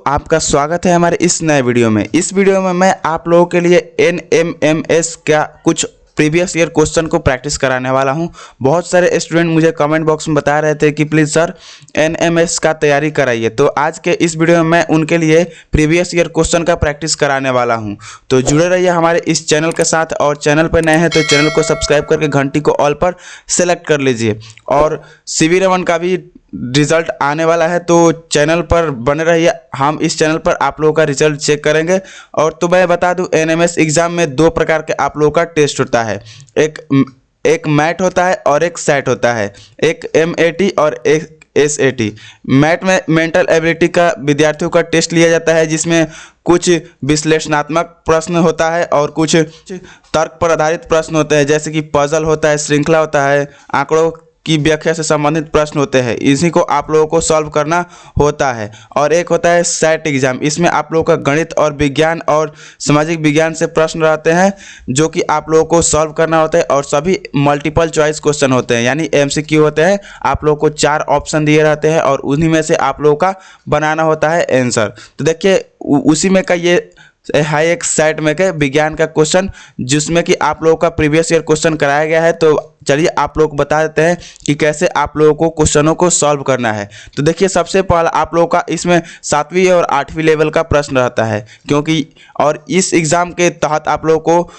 आपका स्वागत है हमारे इस नए वीडियो में। इस वीडियो में मैं आप लोगों के लिए NMMS का कुछ प्रीवियस ईयर क्वेश्चन को प्रैक्टिस कराने वाला हूं। बहुत सारे स्टूडेंट मुझे कमेंट बॉक्स में बता रहे थे कि प्लीज़ सर NMS का तैयारी कराइए, तो आज के इस वीडियो में मैं उनके लिए प्रीवियस ईयर क्वेश्चन का प्रैक्टिस कराने वाला हूं। तो जुड़े रहिए हमारे इस चैनल के साथ, और चैनल पर नए हैं तो चैनल को सब्सक्राइब करके घंटी को ऑल पर सेलेक्ट कर लीजिए। और CV रमन का भी रिजल्ट आने वाला है, तो चैनल पर बने रहिए। हम इस चैनल पर आप लोगों का रिजल्ट चेक करेंगे। और तो मैं बता दूं, NMS एग्ज़ाम में दो प्रकार के आप लोगों का टेस्ट होता है। एक मैट होता है और एक सेट होता है। एक MAT और एक SAT। मैट में मेंटल एबिलिटी का विद्यार्थियों का टेस्ट लिया जाता है, जिसमें कुछ विश्लेषणात्मक प्रश्न होता है और कुछ तर्क पर आधारित प्रश्न होते हैं, जैसे कि पजल होता है, श्रृंखला होता है, आंकड़ों की व्याख्या से संबंधित प्रश्न होते हैं। इसी को आप लोगों को सॉल्व करना होता है। और एक होता है सेट एग्जाम। इसमें आप लोगों का गणित और विज्ञान और सामाजिक विज्ञान से प्रश्न रहते हैं, जो कि आप लोगों को सॉल्व करना होता है। और सभी मल्टीपल चॉइस क्वेश्चन होते हैं, यानी MCQ होते हैं। आप लोगों को 4 ऑप्शन दिए रहते हैं और उन्हीं में से आप लोगों का बनाना होता है आंसर। तो देखिए, उसी में का ये है एक सेट में के विज्ञान का क्वेश्चन, जिसमें कि आप लोगों का प्रीवियस ईयर क्वेश्चन कराया गया है। तो चलिए आप लोग बता देते हैं कि कैसे आप लोगों को क्वेश्चनों को सॉल्व करना है। तो देखिए, सबसे पहला आप लोगों का इसमें 7वीं और 8वीं लेवल का प्रश्न रहता है, क्योंकि और इस एग्ज़ाम के तहत आप लोगों को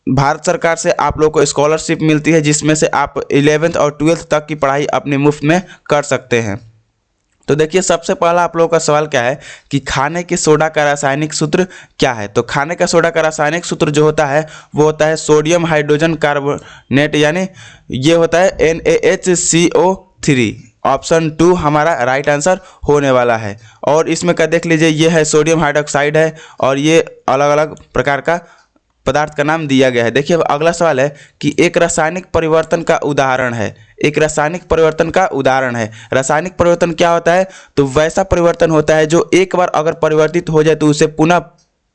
भारत सरकार से आप लोगों को स्कॉलरशिप मिलती है, जिसमें से आप 11th और 12th तक की पढ़ाई अपने मुफ्त में कर सकते हैं। तो देखिए, सबसे पहला आप लोगों का सवाल क्या है कि खाने के सोडा का रासायनिक सूत्र क्या है। तो खाने का सोडा का रासायनिक सूत्र जो होता है वो होता है सोडियम हाइड्रोजन कार्बोनेट, यानी ये होता है NaHCO3। ऑप्शन 2 हमारा राइट आंसर होने वाला है। और इसमें का देख लीजिए, ये है सोडियम हाइड्रोक्साइड है, और ये अलग अलग प्रकार का पदार्थ का नाम दिया गया है। देखिए, अब अगला सवाल है कि एक रासायनिक परिवर्तन का उदाहरण है। एक रासायनिक परिवर्तन का उदाहरण है। रासायनिक परिवर्तन क्या होता है? तो वैसा परिवर्तन होता है जो एक बार अगर परिवर्तित हो जाए तो उसे पुनः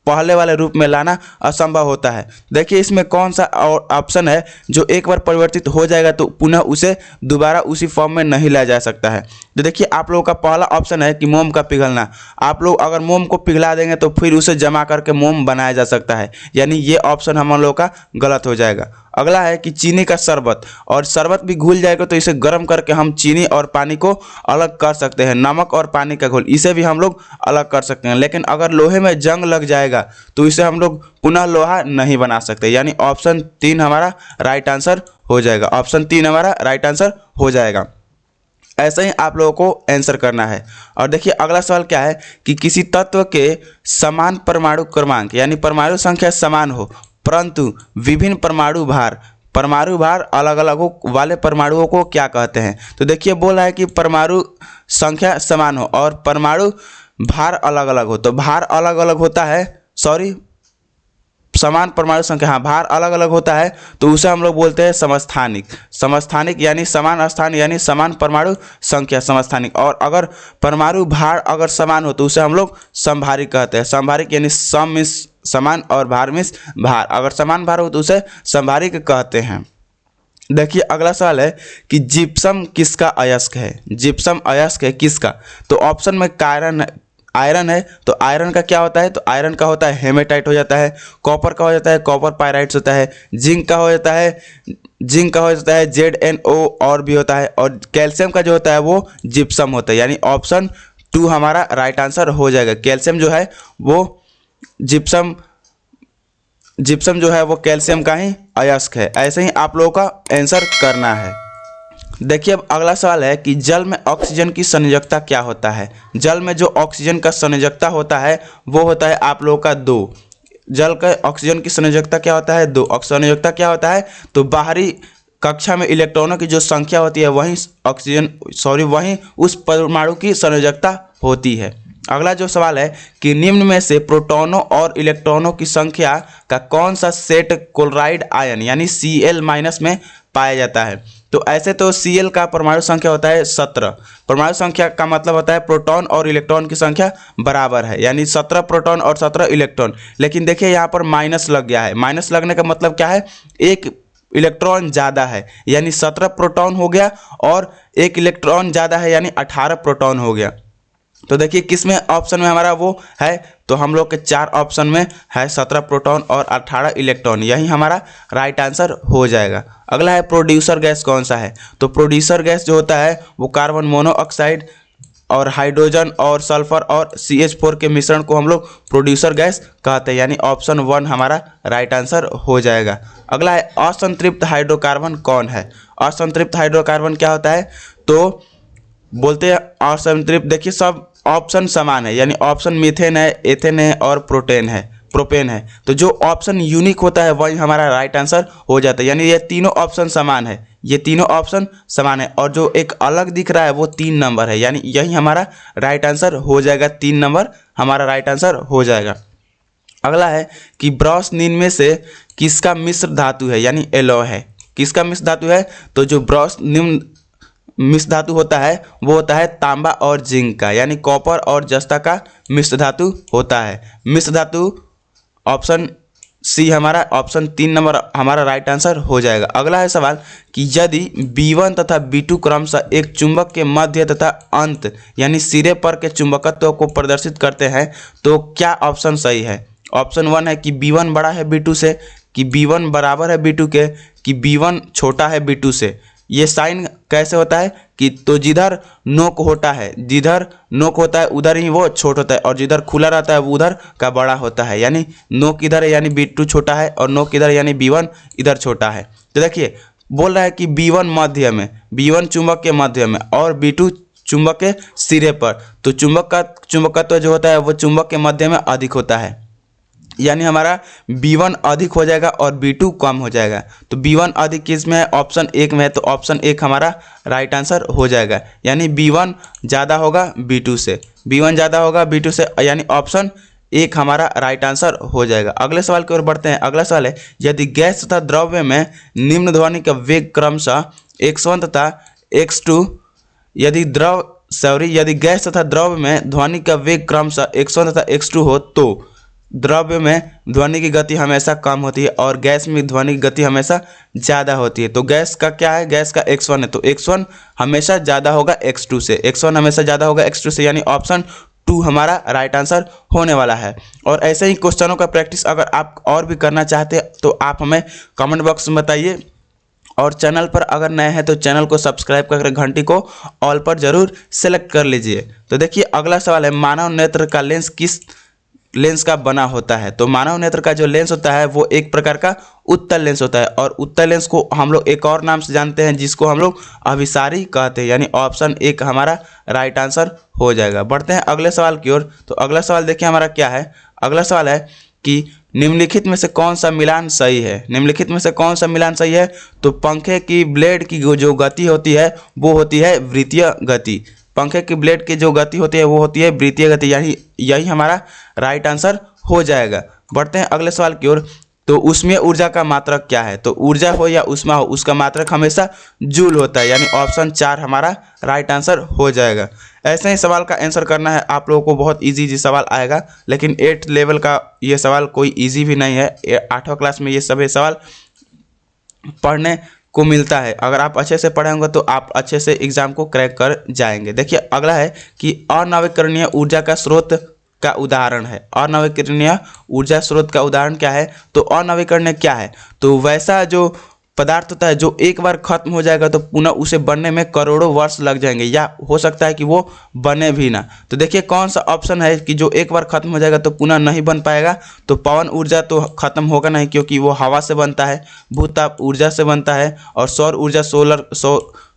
पहले वाले रूप में लाना असंभव होता है। देखिए, इसमें कौन सा ऑप्शन है जो एक बार परिवर्तित हो जाएगा तो पुनः उसे दोबारा उसी फॉर्म में नहीं लाया जा सकता है। तो देखिए, आप लोगों का पहला ऑप्शन है कि मोम का पिघलना। आप लोग अगर मोम को पिघला देंगे तो फिर उसे जमा करके मोम बनाया जा सकता है, यानी ये ऑप्शन हम लोगों का गलत हो जाएगा। अगला है कि चीनी का शरबत, और शरबत भी घुल जाएगा तो इसे गर्म करके हम चीनी और पानी को अलग कर सकते हैं। नमक और पानी का घोल, इसे भी हम लोग अलग कर सकते हैं। लेकिन अगर लोहे में जंग लग जाएगा तो इसे हम लोग पुनः लोहा नहीं बना सकते, यानी ऑप्शन 3 हमारा राइट आंसर हो जाएगा। ऑप्शन 3 हमारा राइट आंसर हो जाएगा। ऐसा ही आप लोगों को आंसर करना है। और देखिए, अगला सवाल क्या है कि किसी तत्व के समान परमाणु क्रमांक, यानी परमाणु संख्या समान हो परंतु विभिन्न परमाणु भार अलग अलग हो वाले परमाणुओं को क्या कहते हैं। तो देखिए, बोला है कि परमाणु संख्या समान हो और परमाणु भार अलग अलग हो। तो भार अलग अलग होता है, समान परमाणु संख्या, हाँ, भार अलग अलग होता है तो उसे हम लोग बोलते हैं समस्थानिक, यानी समान स्थान, यानी समान परमाणु संख्या समस्थानिक। और अगर परमाणु भार अगर समान हो तो उसे हम लोग समभारिक कहते हैं। समभारिक यानी सम मीन्स समान और भार मीन्स भार। अगर समान भार हो तो उसे समभारिक कहते हैं। देखिए, अगला सवाल है कि जिप्सम किसका अयस्क है। जिप्सम अयस्क है किसका? तो ऑप्शन में आयरन है। तो आयरन का क्या होता है? तो आयरन का होता है हेमेटाइट हो जाता है। कॉपर का हो जाता है कॉपर पायराइट्स होता है। जिंक का हो जाता है ZnO और भी होता है। और कैल्शियम का जो होता है वो जिप्सम होता है, यानी ऑप्शन 2 हमारा राइट आंसर हो जाएगा। कैल्शियम जो है वो जिप्सम जो है वो कैल्शियम का ही अयस्क है। ऐसे ही आप लोगों का आंसर करना है। देखिए, अब अगला सवाल है कि जल में ऑक्सीजन की संयोजकता क्या होता है। जल में जो ऑक्सीजन का संयोजकता होता है वो होता है आप लोगों का 2। जल का ऑक्सीजन की संयोजकता क्या होता है? 2। संयोजकता क्या होता है? तो बाहरी कक्षा में इलेक्ट्रॉनों की जो संख्या होती है वहीं उस परमाणु की संयोजकता होती है। अगला जो सवाल है कि निम्न में से प्रोटॉनों और इलेक्ट्रॉनों की संख्या का कौन सा सेट क्लोराइड आयन, यानी Cl- में पाया जाता है। तो ऐसे तो Cl का परमाणु संख्या होता है 17। परमाणु संख्या का मतलब होता है प्रोटॉन और इलेक्ट्रॉन की संख्या बराबर है, यानी 17 प्रोटॉन और 17 इलेक्ट्रॉन। लेकिन देखिए, यहाँ पर माइनस लग गया है। माइनस लगने का मतलब क्या है? एक इलेक्ट्रॉन ज़्यादा है, यानी 17 प्रोटॉन हो गया, और एक इलेक्ट्रॉन ज़्यादा है यानी 18 प्रोटॉन हो गया। तो देखिए किस में ऑप्शन में हमारा वो है, तो हम लोग के 4 ऑप्शन में है 17 प्रोटॉन और 18 इलेक्ट्रॉन, यही हमारा राइट आंसर हो जाएगा। अगला है प्रोड्यूसर गैस कौन सा है, तो प्रोड्यूसर गैस जो होता है वो कार्बन मोनोऑक्साइड और हाइड्रोजन और सल्फर और CH4 के मिश्रण को हम लोग प्रोड्यूसर गैस कहते हैं, यानी ऑप्शन 1 हमारा राइट आंसर हो जाएगा। अगला है असंतृप्त हाइड्रोकार्बन कौन है। असंतृप्त हाइड्रोकार्बन क्या होता है, तो बोलते हैं असंतृप्त, देखिए सब ऑप्शन समान है, यानी ऑप्शन मीथेन है, एथेन है और प्रोपेन है, तो जो ऑप्शन यूनिक होता है वही हमारा राइट आंसर हो जाता है, यानी ये तीनों ऑप्शन समान है, ये तीनों ऑप्शन समान है, और जो एक अलग दिख रहा है वो 3 नंबर है, यानी यही हमारा राइट आंसर हो जाएगा, 3 नंबर हमारा राइट आंसर हो जाएगा। अगला है कि ब्रोंज़ में से किसका मिश्र धातु है, यानी एलॉय है, किसका मिश्र धातु है, तो जो ब्रोंज़ मिश्र धातु होता है वो होता है तांबा और जिंक का, यानी कॉपर और जस्ता का मिश्र धातु होता है। मिश्र धातु ऑप्शन सी हमारा, ऑप्शन 3 नंबर हमारा राइट आंसर हो जाएगा। अगला है सवाल कि यदि B1 तथा B2 क्रमशः एक चुंबक के मध्य तथा अंत यानी सिरे पर के चुंबकत्व को प्रदर्शित करते हैं तो क्या ऑप्शन सही है। ऑप्शन 1 है कि B1 बड़ा है B2 से, कि B1 बराबर है B2 के, कि B1 छोटा है B2 से। ये साइन कैसे होता है कि तो जिधर नोक होता है, जिधर नोक होता है उधर ही वो छोटा होता है, और जिधर खुला रहता है वो उधर का बड़ा होता है, यानी नोक इधर है यानी B2 छोटा है, और नोक इधर यानी B1 इधर छोटा है। तो देखिए बोल रहा है कि B1 मध्य में, B1 चुंबक के मध्य में और B2 चुंबक के सिरे पर, तो चुंबक का चुंबकत्व जो होता है वो चुंबक के मध्य में अधिक होता है, यानी हमारा B1 अधिक हो जाएगा और B2 कम हो जाएगा। तो B1 अधिक किस में है, ऑप्शन 1 में है, तो ऑप्शन 1 हमारा राइट आंसर हो जाएगा, यानी B1 ज़्यादा होगा B2 से, B1 ज़्यादा होगा B2 से, यानी ऑप्शन 1 हमारा राइट आंसर हो जाएगा। अगले सवाल की ओर बढ़ते हैं। अगला सवाल है यदि गैस तथा द्रव्य में निम्न ध्वनि का वेग क्रमशः x1 तथा x2, यदि गैस तथा द्रव्य में ध्वनि का वेग क्रमशः x1 तथा x2 हो तो द्रव्य में ध्वनि की गति हमेशा कम होती है और गैस में ध्वनि की गति हमेशा ज़्यादा होती है। तो गैस का क्या है, गैस का x1 है, तो x1 हमेशा ज़्यादा होगा x2 से, x1 हमेशा ज़्यादा होगा x2 से, यानी ऑप्शन 2 हमारा राइट आंसर होने वाला है। और ऐसे ही क्वेश्चनों का प्रैक्टिस अगर आप और भी करना चाहते हैं तो आप हमें कमेंट बॉक्स में बताइए, और चैनल पर अगर नए हैं तो चैनल को सब्सक्राइब करके घंटी को ऑल पर जरूर सेलेक्ट कर लीजिए। तो देखिए अगला सवाल है मानव नेत्र का लेंस किस लेंस का बना होता है। तो मानव नेत्र का जो लेंस होता है वो एक प्रकार का उत्तल लेंस होता है, और उत्तल लेंस को हम लोग एक और नाम से जानते हैं जिसको हम लोग अभिसारी कहते हैं, यानी ऑप्शन 1 हमारा राइट आंसर हो जाएगा। बढ़ते हैं अगले सवाल की ओर। तो अगला सवाल देखिए हमारा क्या है। अगला सवाल है कि निम्नलिखित में से कौन सा मिलान सही है। निम्नलिखित में से कौन सा मिलान सही है, तो पंखे की ब्लेड की जो गति होती है वो होती है वृत्तीय गति। पंखे की ब्लेड की जो गति होती है वो होती है वृत्तीय गति, यानी यही हमारा राइट आंसर हो जाएगा। बढ़ते हैं अगले सवाल की ओर। तो उसमें ऊर्जा का मात्रक क्या है। तो ऊर्जा हो या ऊष्मा हो उसका मात्रक हमेशा जूल होता है, यानी ऑप्शन 4 हमारा राइट आंसर हो जाएगा। ऐसे ही सवाल का आंसर करना है आप लोगों को, बहुत इजी सवाल आएगा, लेकिन 8 लेवल का ये सवाल कोई इजी भी नहीं है। 8वीं क्लास में ये सभी सवाल पढ़ने को मिलता है। अगर आप अच्छे से पढ़ेंगे तो आप अच्छे से एग्जाम को क्रैक कर जाएंगे। देखिए अगला है कि अनवीकरणीय ऊर्जा का स्रोत का उदाहरण है। अनवीकरणीय ऊर्जा स्रोत का उदाहरण क्या है, तो अनवीकरणीय क्या है, तो वैसा जो पदार्थ होता है जो एक बार खत्म हो जाएगा तो पुनः उसे बनने में करोड़ों वर्ष लग जाएंगे, या हो सकता है कि वो बने भी ना। तो देखिए कौन सा ऑप्शन है कि जो एक बार खत्म हो जाएगा तो पुनः नहीं बन पाएगा। तो पवन ऊर्जा तो खत्म होगा नहीं, क्योंकि वो हवा से बनता है, भूताप ऊर्जा से बनता है, और सौर ऊर्जा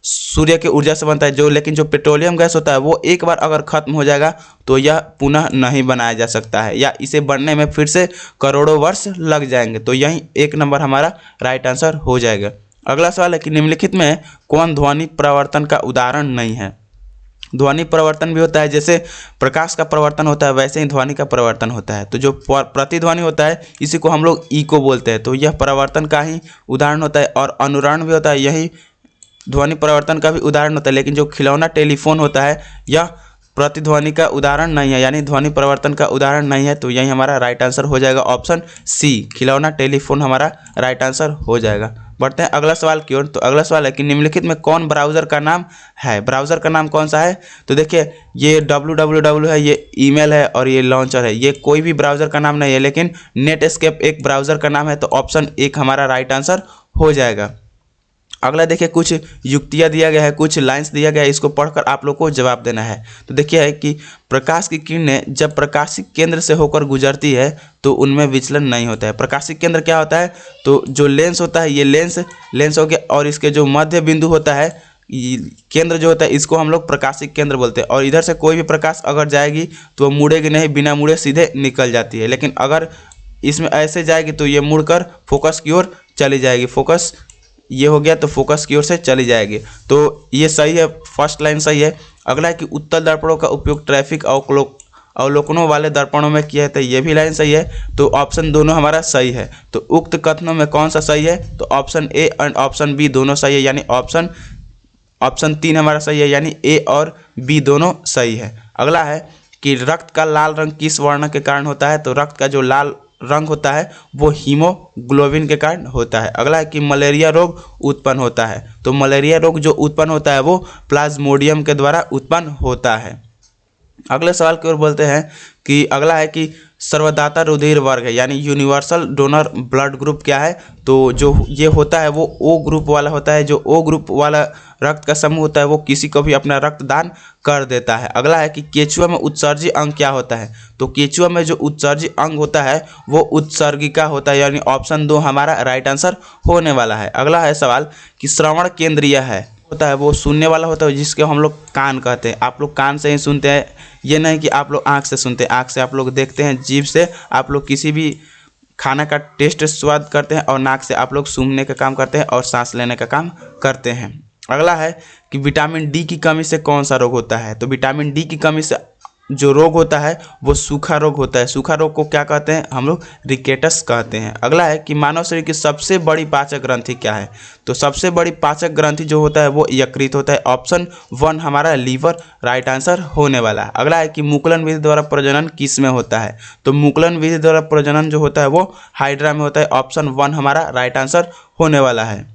सूर्य की ऊर्जा से बनता है जो। लेकिन जो पेट्रोलियम गैस होता है वो एक बार अगर खत्म हो जाएगा तो यह पुनः नहीं बनाया जा सकता है, या इसे बनने में फिर से करोड़ों वर्ष लग जाएंगे। तो यही 1 नंबर हमारा राइट आंसर हो जाएगा। अगला सवाल है कि निम्नलिखित में कौन ध्वनि परिवर्तन का उदाहरण नहीं है। ध्वनि परिवर्तन भी होता है, जैसे प्रकाश का परिवर्तन होता है वैसे ही ध्वनि का परिवर्तन होता है। तो जो प्रतिध्वनि होता है इसी को हम लोग इको बोलते हैं, तो यह परिवर्तन का ही उदाहरण होता है। और अनुरण भी होता है, यही ध्वनि परिवर्तन का भी उदाहरण होता है। लेकिन जो खिलौना टेलीफोन होता है यह प्रतिध्वनि का उदाहरण नहीं है, यानी ध्वनि परिवर्तन का उदाहरण नहीं है। तो यही हमारा राइट आंसर हो जाएगा ऑप्शन सी, खिलौना टेलीफोन हमारा राइट आंसर हो जाएगा। बढ़ते हैं अगला सवाल की ओर। तो अगला सवाल है कि निम्नलिखित में कौन ब्राउज़र का नाम है। ब्राउज़र का नाम कौन सा है? तो देखिए ये www है, ये ईमेल है और ये लॉन्चर है। ये कोई भी ब्राउज़र का नाम नहीं है, लेकिन नेटस्केप एक ब्राउज़र का नाम है। तो ऑप्शन एक हमारा राइट आंसर हो जाएगा। अगला देखिए कुछ युक्तियाँ दिया गया है, कुछ लाइंस दिया गया है, इसको पढ़कर आप लोग को जवाब देना है। तो देखिए है कि प्रकाश की किरणें जब प्रकाशिक केंद्र से होकर गुजरती है तो उनमें विचलन नहीं होता है। प्रकाशिक केंद्र क्या होता है? तो जो लेंस होता है, ये लेंस हो गया, और इसके जो मध्य बिंदु होता है, केंद्र जो होता है, इसको हम लोग प्रकाशिक केंद्र बोलते हैं। और इधर से कोई भी प्रकाश अगर जाएगी तो वो मुड़ेगी नहीं, बिना मुड़े सीधे निकल जाती है। लेकिन अगर इसमें ऐसे जाएगी तो ये मुड़कर फोकस की ओर चली जाएगी। फोकस ये हो गया तो फोकस की ओर से चली जाएगी। तो ये सही है, फर्स्ट लाइन सही है। अगला है कि उत्तल दर्पणों का उपयोग ट्रैफिक अवलोकनों वाले दर्पणों में किया है, तो ये भी लाइन सही है। तो ऑप्शन दोनों हमारा सही है। तो उक्त कथनों में कौन सा सही है? तो option A and option B दोनों सही है, यानी ऑप्शन 3 हमारा सही है, यानी ए और बी दोनों सही है। अगला है कि रक्त का लाल रंग किस वर्ण के कारण होता है? तो रक्त का जो लाल रंग होता है वो हीमोग्लोबिन के कारण होता है। अगला है कि मलेरिया रोग उत्पन्न होता है। तो मलेरिया रोग जो उत्पन्न होता है वो प्लाज्मोडियम के द्वारा उत्पन्न होता है। अगले सवाल की ओर बोलते हैं कि अगला है कि सर्वदाता रुधिर वर्ग है, यानी यूनिवर्सल डोनर ब्लड ग्रुप क्या है? तो जो ये होता है वो ओ ग्रुप वाला होता है। जो ओ ग्रुप वाला रक्त का समूह होता है वो किसी को भी अपना रक्त दान कर देता है। अगला है कि केचुआ में उत्सर्जी अंग क्या होता है? तो केचुआ में जो उत्सर्जी अंग होता है वो उत्सर्गिका होता है, यानी ऑप्शन 2 हमारा राइट आंसर होने वाला है। अगला है सवाल कि श्रवण केंद्रीय है होता है वो सुनने वाला होता है, जिसके हम लोग कान कहते हैं। आप लोग कान से ही सुनते हैं, ये नहीं कि आप लोग आँख से सुनते हैं। आँख से आप लोग देखते हैं, जीभ से आप लोग किसी भी खाना का टेस्ट स्वाद करते हैं, और नाक से आप लोग सूंघने का काम करते हैं और सांस लेने का काम करते हैं। अगला है कि विटामिन डी की कमी से कौन सा रोग होता है? तो विटामिन डी की कमी से जो रोग होता है वो सूखा रोग होता है। सूखा रोग को क्या कहते हैं? हम लोग रिकेटस कहते हैं। अगला है कि मानव शरीर की सबसे बड़ी पाचक ग्रंथि क्या है? तो सबसे बड़ी पाचक ग्रंथि जो होता है वो यकृत होता है। ऑप्शन 1 हमारा लीवर राइट आंसर होने वाला है। अगला है कि मुकुलन विधि द्वारा प्रजनन किस में होता है? तो मुकुलन विधि द्वारा प्रजनन जो होता है वो हाइड्रा में होता है। ऑप्शन 1 हमारा राइट आंसर होने वाला है।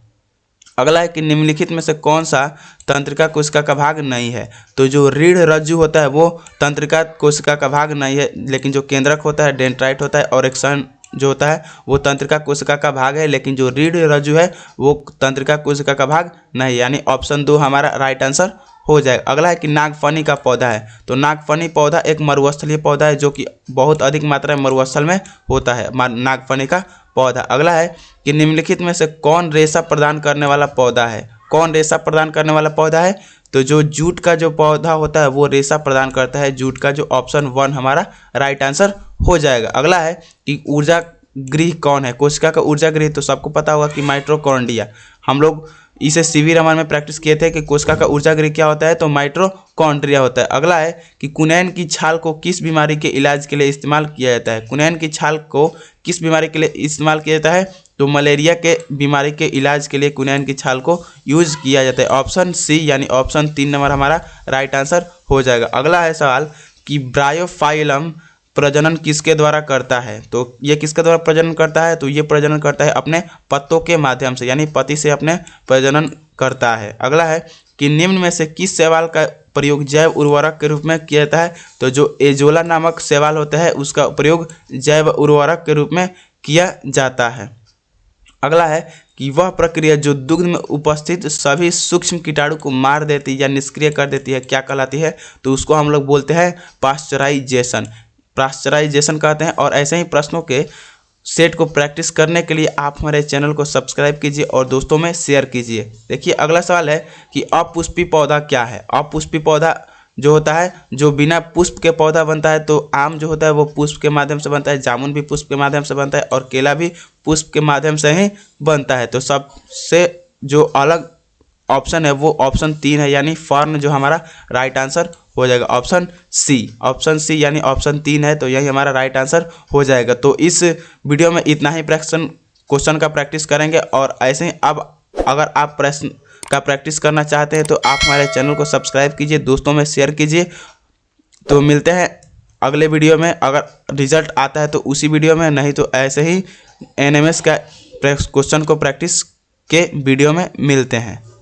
अगला है कि निम्नलिखित में से कौन सा तंत्रिका कोशिका का भाग नहीं है? तो जो रीढ़ रज्जु होता है वो तंत्रिका कोशिका का भाग नहीं है, लेकिन जो केंद्रक होता है, डेंड्राइट होता है, और एक्सन जो होता है वो तंत्रिका कोशिका का भाग है, लेकिन जो रीढ़ रज्जु है वो तंत्रिका कोशिका का भाग नहीं, यानी ऑप्शन 2 हमारा राइट आंसर हो जाएगा। अगला है कि नागफनी का पौधा है। तो नागफनी पौधा एक मरुस्थलीय पौधा है जो कि बहुत अधिक मात्रा में मरुस्थल में होता है, नागफनी का पौधा। अगला है कि निम्नलिखित में से कौन रेशा प्रदान करने वाला पौधा है? कौन रेशा प्रदान करने वाला पौधा है? तो जो जूट का जो पौधा होता है वो रेशा प्रदान करता है, जूट का, जो ऑप्शन 1 हमारा राइट आंसर हो जाएगा। अगला है कि ऊर्जा गृह कौन है? कोशिका का ऊर्जा गृह तो सबको पता होगा कि माइटोकॉन्ड्रिया। हम लोग इसे सीवी रमन में प्रैक्टिस किए थे कि कोशिका का ऊर्जा गृह क्या होता है, तो माइटोकॉन्ड्रिया होता है। अगला है कि कुनैन की छाल को किस बीमारी के इलाज के लिए इस्तेमाल किया जाता है? कुनैन की छाल को किस बीमारी के लिए इस्तेमाल किया जाता है? तो मलेरिया के बीमारी के इलाज के लिए कुनैन की छाल को यूज किया जाता है। ऑप्शन सी यानी ऑप्शन 3 नंबर हमारा राइट आंसर हो जाएगा। अगला है सवाल कि ब्रायोफाइलम प्रजनन किसके द्वारा करता है? तो ये किसके द्वारा प्रजनन करता है? तो ये प्रजनन करता है अपने पत्तों के माध्यम से, यानी पति से अपने प्रजनन करता है। अगला है कि निम्न में से किस शैवाल का प्रयोग जैव उर्वरक के रूप में किया जाता है? तो जो एजोला नामक शैवाल होता है उसका प्रयोग जैव उर्वरक के रूप में किया जाता है। अगला है कि वह प्रक्रिया जो दुग्ध में उपस्थित सभी सूक्ष्म कीटाणु को मार देती या निष्क्रिय कर देती है क्या कहलाती है? तो उसको हम लोग बोलते हैं पाश्चराइजेशन। पाश्चराइजेशन कहते हैं। और ऐसे ही प्रश्नों के सेट को प्रैक्टिस करने के लिए आप हमारे चैनल को सब्सक्राइब कीजिए और दोस्तों में शेयर कीजिए। देखिए अगला सवाल है कि अपुष्पी पौधा क्या है? अपुष्पी पौधा जो होता है जो बिना पुष्प के पौधा बनता है। तो आम जो होता है वो पुष्प के माध्यम से बनता है, जामुन भी पुष्प के माध्यम से बनता है, और केला भी पुष्प के माध्यम से ही बनता है। तो सबसे जो अलग ऑप्शन है वो ऑप्शन 3 है, यानी फर्न जो हमारा राइट आंसर हो जाएगा। ऑप्शन सी यानी ऑप्शन 3 है, तो यही हमारा राइट आंसर हो जाएगा। तो इस वीडियो में इतना ही क्वेश्चन का प्रैक्टिस करेंगे, और ऐसे ही अब अगर आप प्रश्न का प्रैक्टिस करना चाहते हैं तो आप हमारे चैनल को सब्सक्राइब कीजिए, दोस्तों में शेयर कीजिए। तो मिलते हैं अगले वीडियो में। अगर रिजल्ट आता है तो उसी वीडियो में, नहीं तो ऐसे ही एनएमएस का क्वेश्चन को प्रैक्टिस के वीडियो में मिलते हैं।